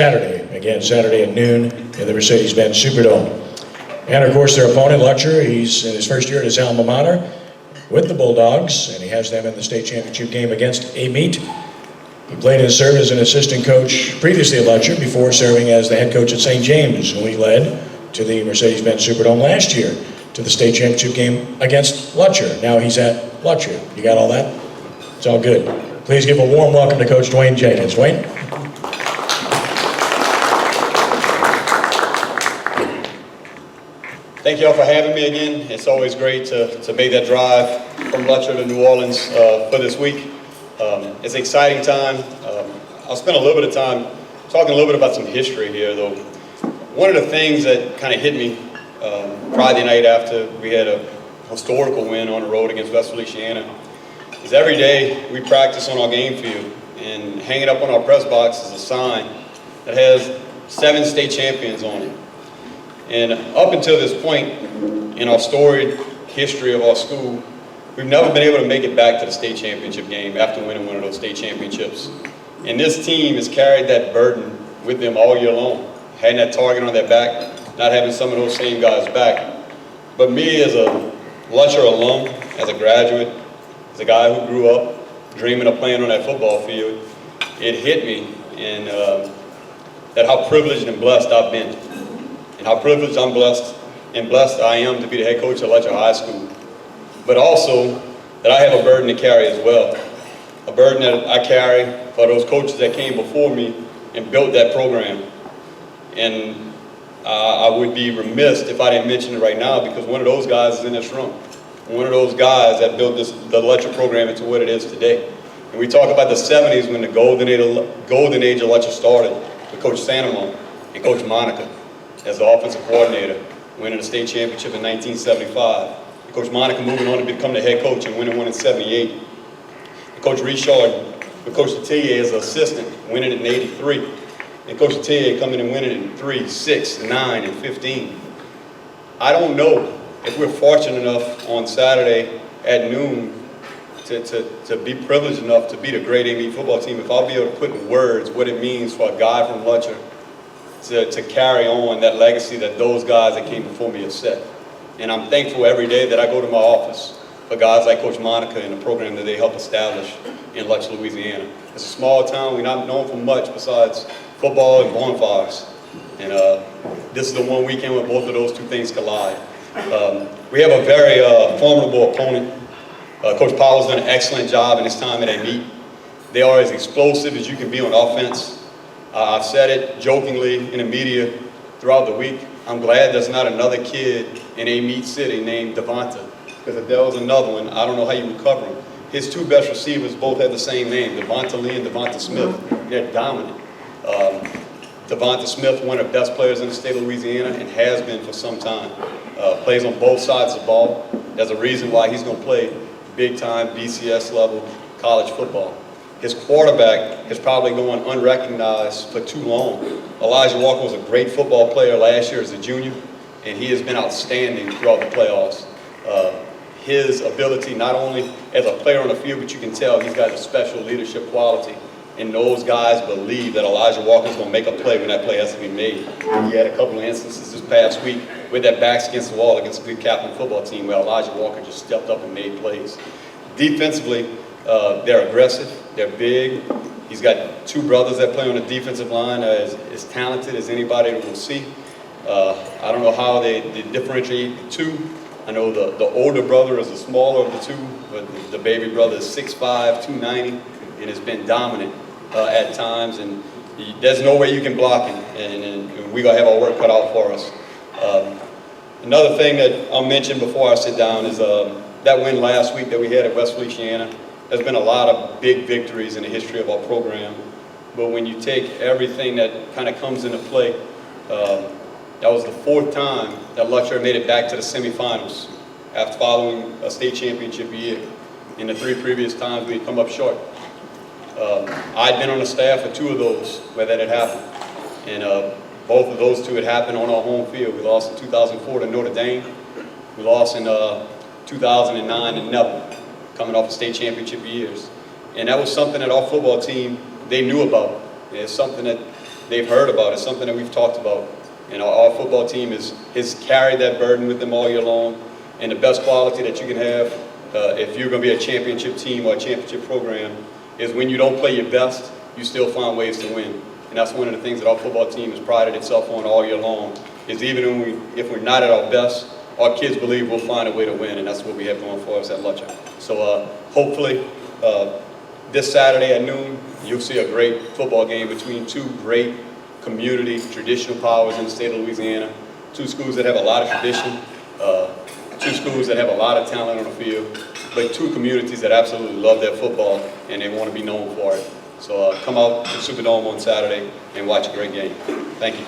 Saturday at noon in the Mercedes-Benz Superdome. And of course their opponent, Lutcher, he's in his first year at his alma mater with the Bulldogs, and he has them in the state championship game against Amite. He played and served as an assistant coach previously at Lutcher before serving as the head coach at St. James, who he led to the Mercedes-Benz Superdome last year to the state championship game against Lutcher. Now he's at Lutcher. You got all that? It's all good. Please give a warm welcome to Coach Dwain Jenkins. Dwain? Thank you all for having me again. It's always great to make that drive from Lutcher to New Orleans for this week. It's an exciting time. I'll spend a little bit of time talking a little bit about some history here, though. One of the things that kind of hit me Friday night after we had a historical win on the road against West Feliciana is every day we practice on our game field, and hanging up on our press box is a sign that has 7 state champions on it. And up until this point in our storied history of our school, we've never been able to make it back to the state championship game after winning one of those state championships. And this team has carried that burden with them all year long, having that target on their back, not having some of those same guys back. But me as a Lutcher alum, as a graduate, as a guy who grew up dreaming of playing on that football field, it hit me and that how privileged and blessed I've been. And how privileged I'm blessed I am to be the head coach at Lutcher High School. But also that I have a burden to carry as well. A burden that I carry for those coaches that came before me and built that program. And I would be remiss if I didn't mention it right now, because one of those guys is in this room. One of those guys that built the Lutcher program into what it is today. And we talk about the 70s when the golden age of Lutcher started with Coach Santamon and Coach Monica as the offensive coordinator, winning the state championship in 1975. And Coach Monica moving on to become the head coach and winning one in 78. And Coach Richard with Coach Atelier as an assistant, winning it in 83. And Coach Atelier coming and winning it in 3, 6, 9, and 15. I don't know if we're fortunate enough on Saturday at noon to be privileged enough to beat a great Amite football team, if I'll be able to put in words what it means for a guy from Lutcher to carry on that legacy that those guys that came before me have set. And I'm thankful every day that I go to my office for guys like Coach Monica and the program that they helped establish in Lutcher, Louisiana. It's a small town. We're not known for much besides football and bonfires. And this is the one weekend where both of those two things collide. We have a very formidable opponent. Coach Powell's done an excellent job in his time at Amite. They are as explosive as you can be on offense. I've said it jokingly in the media throughout the week. I'm glad there's not another kid in Amite City named Devonta, because if there was another one, I don't know how you would cover him. His 2 best receivers both have the same name, Devonta Lee and Devonta Smith. They're dominant. Devonta Smith, one of the best players in the state of Louisiana, and has been for some time. Plays on both sides of the ball. There's a reason why he's going to play big-time BCS level college football. His quarterback is probably going unrecognized for too long. Elijah Walker was a great football player last year as a junior, and he has been outstanding throughout the playoffs. His ability, not only as a player on the field, but you can tell he's got a special leadership quality. And those guys believe that Elijah Walker is going to make a play when that play has to be made. He had a couple of instances this past week with that backs against the wall against a good Kaplan football team where Elijah Walker just stepped up and made plays. Defensively, they're aggressive, they're big. He's got 2 brothers that play on the defensive line as talented as anybody that we'll see. I don't know how they differentiate the 2. I know the older brother is the smaller of the 2, but the baby brother is 6'5", 290, and has been dominant at times. And there's no way you can block him, and we're going to have our work cut out for us. Another thing that I'll mention before I sit down is that win last week that we had at West Feliciana. There's been a lot of big victories in the history of our program, but when you take everything that kind of comes into play, that was the 4th time that Lutcher made it back to the semifinals after following a state championship year. In the 3 previous times, we had come up short. I'd been on the staff for 2 of those where that had happened, and both of those 2 had happened on our home field. We lost in 2004 to Notre Dame. We lost in 2009 to Neville, coming off of state championship years. And that was something that our football team, they knew about. It's something that they've heard about. It's something that we've talked about. And our football team has carried that burden with them all year long. And the best quality that you can have if you're going to be a championship team or a championship program is when you don't play your best, you still find ways to win. And that's one of the things that our football team has prided itself on all year long, is even when if we're not at our best, our kids believe we'll find a way to win, and that's what we have going for us at Lutcher. So hopefully this Saturday at noon, you'll see a great football game between two great community traditional powers in the state of Louisiana, two schools that have a lot of tradition, two schools that have a lot of talent on the field, but two communities that absolutely love their football and they want to be known for it. So come out to the Superdome on Saturday and watch a great game. Thank you.